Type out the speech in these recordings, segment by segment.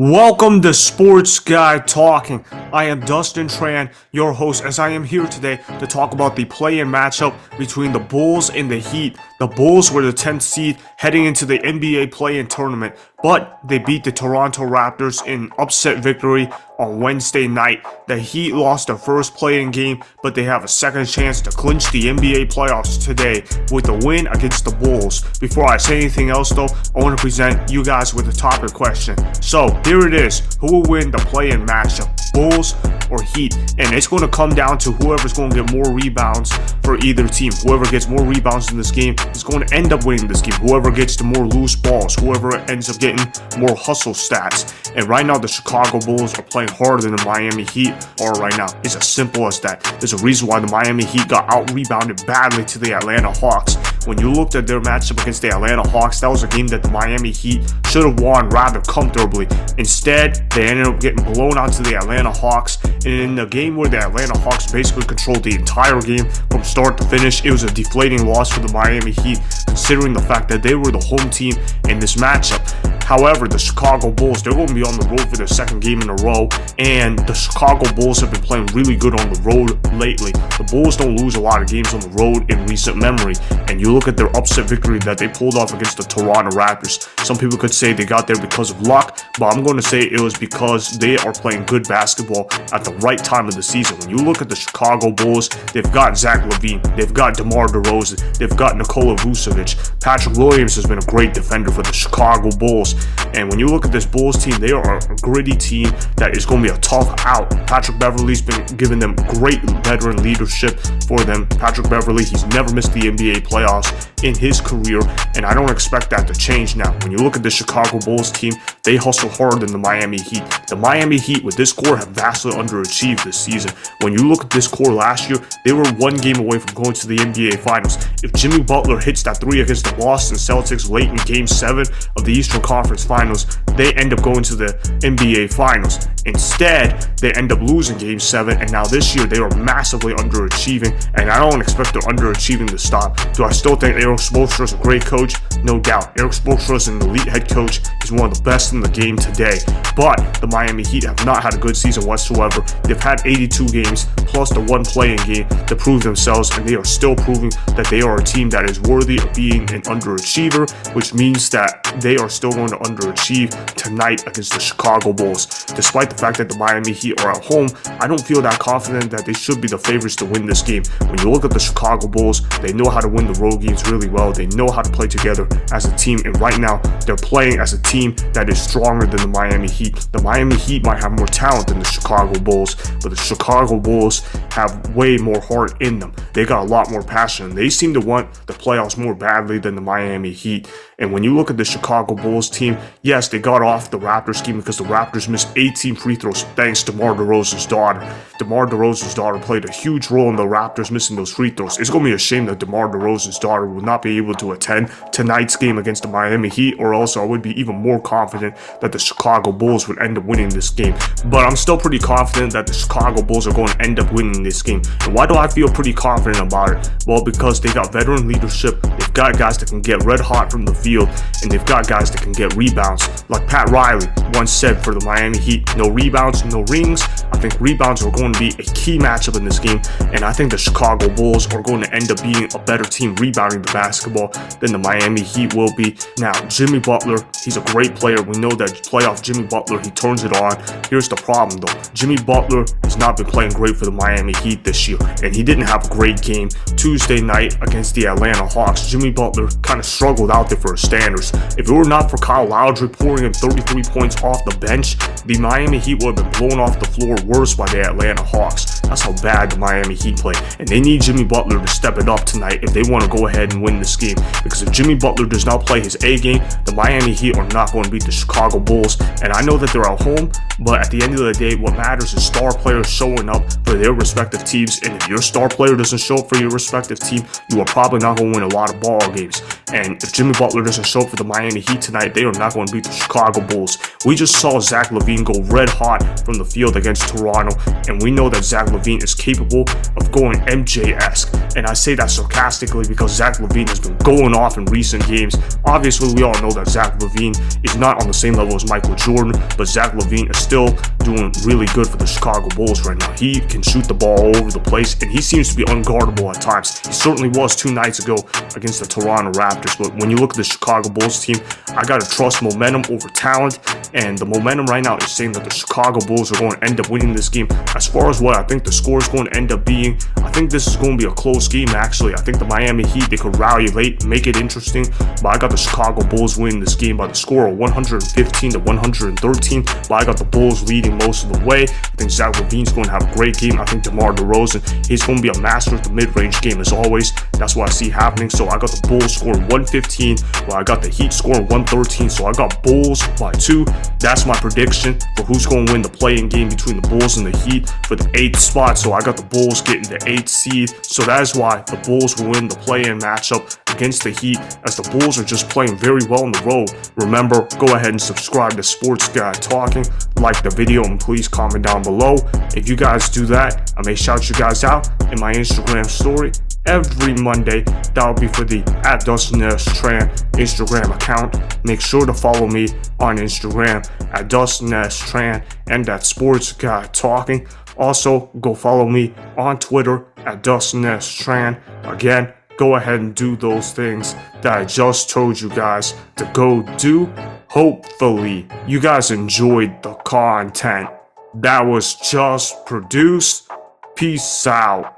Welcome to Sports Guy Talking. I am Dustin Tran, your host, as I am here today to talk about the play-in matchup between the Bulls and the Heat. The Bulls were the 10th seed heading into the NBA play-in tournament, but they beat the Toronto Raptors in an upset victory on Wednesday night. The Heat lost their first play-in game, but they have a second chance to clinch the NBA playoffs today with a win against the Bulls. Before I say anything else though, I want to present you guys with a topic question. So here it is. Who will win the play-in matchup? Bulls or Heat? And it's going to come down to whoever's going to get more rebounds for either team. Whoever gets more rebounds in this game is going to end up winning this game. Whoever gets the more loose balls, whoever ends up getting more hustle stats. And right now the Chicago Bulls are playing harder than the Miami Heat are right now. It's as simple as that. There's a reason why the Miami Heat got out-rebounded badly to the Atlanta Hawks. When you looked at their matchup against the Atlanta Hawks, that was a game that the Miami Heat should have won rather comfortably. Instead, they ended up getting blown out to the Atlanta Hawks. And in a game where the Atlanta Hawks basically controlled the entire game from start to finish, it was a deflating loss for the Miami Heat, considering the fact that they were the home team in this matchup. However, the Chicago Bulls, they're going to be on the road for their second game in a row, and the Chicago Bulls have been playing really good on the road lately. The Bulls don't lose a lot of games on the road in recent memory, and you look at their upset victory that they pulled off against the Toronto Raptors. Some people could say they got there because of luck, but I'm going to say it was because they are playing good basketball at the right time of the season. When you look at the Chicago Bulls, they've got Zach LaVine, they've got DeMar DeRozan, they've got Nikola Vucevic. Patrick Williams has been a great defender for the Chicago Bulls. And when you look at this Bulls team, they are a gritty team that is going to be a tough out. Patrick Beverley's been giving them great veteran leadership for them. Patrick Beverley, he's never missed the NBA playoffs in his career, and I don't expect that to change now. When you look at the Chicago Bulls team, they hustle harder than the Miami Heat. The Miami Heat, with this core, have vastly underachieved this season. When you look at this core last year, they were one game away from going to the NBA Finals. If Jimmy Butler hits that three against the Boston Celtics late in Game 7 of the Eastern Conference Finals, they end up going to the NBA Finals. Instead, they end up losing Game 7, and now this year they are massively underachieving, and I don't expect their underachieving to stop. Do I still think Eric Spoelstra is a great coach? No doubt. Eric Spoelstra is an elite head coach. He's one of the best in the game today. But the Miami Heat have not had a good season whatsoever. They've had 82 games plus the one play-in game to prove themselves, and they are still proving that they are a team that is worthy of being an underachiever, which means that they are still going to underachieve tonight against the Chicago Bulls. Despite the fact that the Miami Heat are at home, I don't feel that confident that they should be the favorites to win this game. When you look at the Chicago Bulls, they know how to win the road games really well. They know how to play together as a team, and right now they're playing as a team that is stronger than the Miami Heat. The Miami Heat might have more talent than the Chicago Bulls, but the Chicago Bulls have way more heart in them. They got a lot more passion. They seem to want the playoffs more badly than the Miami Heat. And when you look at the Chicago Bulls team, yes, they got off the Raptors scheme because the Raptors missed 18 free throws thanks to DeMar DeRozan's daughter. DeMar DeRozan's daughter played a huge role in the Raptors missing those free throws. It's going to be a shame that DeMar DeRozan's daughter will not be able to attend tonight's game against the Miami Heat, or else I would be even more confident that the Chicago Bulls would end up winning this game. But I'm still pretty confident that the Chicago Bulls are going to end up winning this game. And why do I feel pretty confident about it? Well, because they got veteran leadership, they've got guys that can get red hot from the field, and they've got guys that can get rebounds. Like Pat Riley once said for the Miami Heat, no rebounds, no rings. I think rebounds are going to be a key matchup in this game, and I think the Chicago Bulls are going to end up being a better team rebounding the basketball than the Miami Heat will be. Now, Jimmy Butler, he's a great player. We know that playoff Jimmy Butler, he turns it on. Here's the problem though. Jimmy Butler has not been playing great for the Miami Heat this year, and he didn't have a great game Tuesday night against the Atlanta Hawks. Jimmy Butler kind of struggled out there for his standards. If it were not for Kyle Lowry pouring in 33 points off the bench, the Miami Heat would have been blown off the floor worse by the Atlanta Hawks. That's how bad the Miami Heat play, and they need Jimmy Butler to step it up tonight if they want to go ahead and win this game, because if Jimmy Butler does not play his A game, the Miami Heat are not going to beat the Chicago Bulls. And I know that they're at home, but at the end of the day, what matters is star players showing up for their respective teams, and if your star player doesn't show up for your respective team, you are probably not going to win a lot of ball games. And if Jimmy Butler doesn't show up for the Miami Heat tonight, they are not going to beat the Chicago Bulls. We just saw Zach LaVine go red hot from the field against Toronto, and we know that Zach LaVine is capable of going MJ-esque. and I say that sarcastically because Zach LaVine has been going off in recent games. Obviously, we all know that Zach LaVine is not on the same level as Michael Jordan, but Zach LaVine is still doing really good for the Chicago Bulls right now. He can shoot the ball all over the place, and he seems to be unguardable at times. He certainly was 2 nights ago against the Toronto Raptors, but when you look at the Chicago Bulls team, I gotta trust momentum over talent, and the momentum right now is saying that the Chicago Bulls are going to end up winning this game. As far as what I think the score is going to end up being, I think this is going to be a close game actually. I think the Miami Heat, they could rally late, make it interesting, but I got the Chicago Bulls winning this game by the score of 115 to 113, but I got the Bulls leading most of the way. I think Zach LaVine's going to have a great game. I think DeMar DeRozan, he's going to be a master of the mid-range game as always. That's what I see happening. So I got the Bulls scoring 115, while I got the Heat scoring 113. So I got Bulls by 2. That's my prediction for who's going to win the play-in game between the Bulls and the Heat for the 8th spot. So I got the Bulls getting the 8th seed. So that is why the Bulls will win the play-in matchup against the Heat, as the Bulls are just playing very well on the road. Remember, go ahead and subscribe to Sports Guy Talking, like the video, and please comment down below. If you guys do that, I may shout you guys out in my Instagram story every Monday. That'll be for the @DustinTran Instagram account. Make sure to follow me on Instagram @DustinTran and @Sports Guy Talking. Also, go follow me on Twitter @DustinTran. Again, go ahead and do those things that I just told you guys to go do. Hopefully, you guys enjoyed the content that was just produced. Peace out.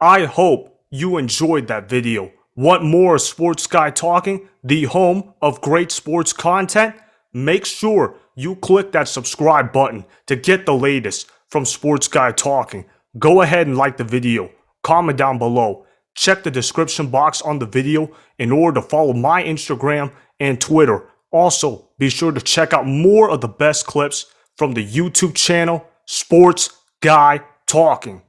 I hope you enjoyed that video. Want more Sports Guy Talking, the home of great sports content? Make sure you click that subscribe button to get the latest from Sports Guy Talking. Go ahead and like the video, comment down below. Check the description box on the video in order to follow my Instagram and Twitter. Also, be sure to check out more of the best clips from the YouTube channel, Sports Guy Talking.